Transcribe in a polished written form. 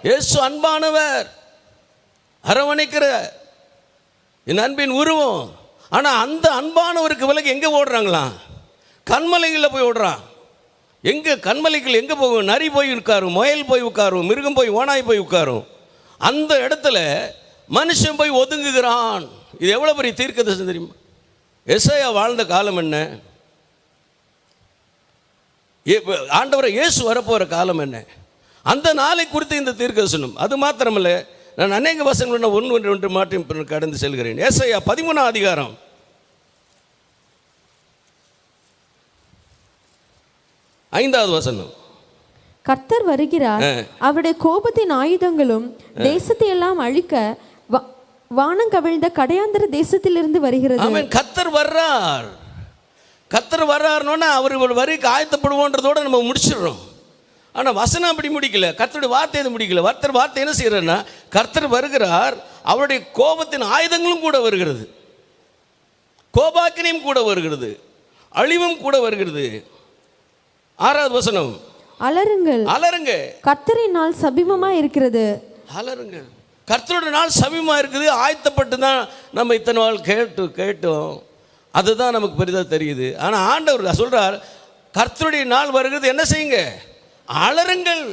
இயேசு அன்பானவர், அரவணைக்கிற என் அன்பின் உருவம். ஆனால் அந்த அன்பானவருக்கு விலகி எங்கே ஓடுறாங்களாம்? கண்மலைகளில் போய் ஓடுறான். எங்கே கண்மலைகள் எங்கே போகும்? நரி போய் உட்காரும், முயல் போய் உட்காரும், மிருகம் போய் ஓனாய் போய் உட்காரும். அந்த இடத்துல மனுஷன் போய் ஒதுங்குகிறான். இது எவ்வளோ பெரிய தீர்க்கதரிசனம் தெரியுமா? எசையா வாழ்ந்த காலம் என்ன? ஆண்டவரை இயேசு வரப்போகிற காலம் என்ன? அந்த நாளை குறித்து இந்த தீர்க்கதரிசனம். அது மாத்திரமல்ல, நான் அநேக வசனங்கள் ஒன்று மாற்றி கடந்து செல்கிறேன். எசையா 13ஆம் அதிகாரம் 5வது வசனம். கர்த்தர் வருகிறார், அவருடைய கோபத்தின் ஆயுதங்களும் தேசத்தை எல்லாம் அழிக்க வானம் கவிழ்ந்த கடையாந்திர தேசத்திலிருந்து வருகிறது. ஆமென். கர்த்தர் வர்றார். கர்த்தர் வர்றாருன்னா அவர் ஒரு வரிக்கு ஆயத்தப்படுவோன்றதோட நம்ம முடிச்சிடுறோம். ஆனால் வசனம் அப்படி முடிக்கல. கர்த்தருடைய வார்த்தை எது முடிக்கல. வார்த்தை என்ன செய்யறன்னா, கர்த்தர் வருகிறார், அவருடைய கோபத்தின் ஆயுதங்களும் கூட வருகிறது, கோபாக்கினியும் கூட வருகிறது, அழிவும் கூட வருகிறது. 6வது வசனம். அலறுங்கள், அலறுங்க, கர்த்தரின் நாள் சமீபமா இருக்கிறது. அலறுங்கள், கர்த்தருடைய நாள் சமீபமா இருக்குது. ஆயத்தப்பட்டு தான் நம்ம இத்தனை நாள் கேட்டோம். அதுதான் நமக்கு பெரிதாக தெரியுது. ஆனால் ஆண்டவர் சொல்றார், கர்த்தருடைய நாள் வருகிறது, என்ன செய்யுங்க? அலறுங்கள்.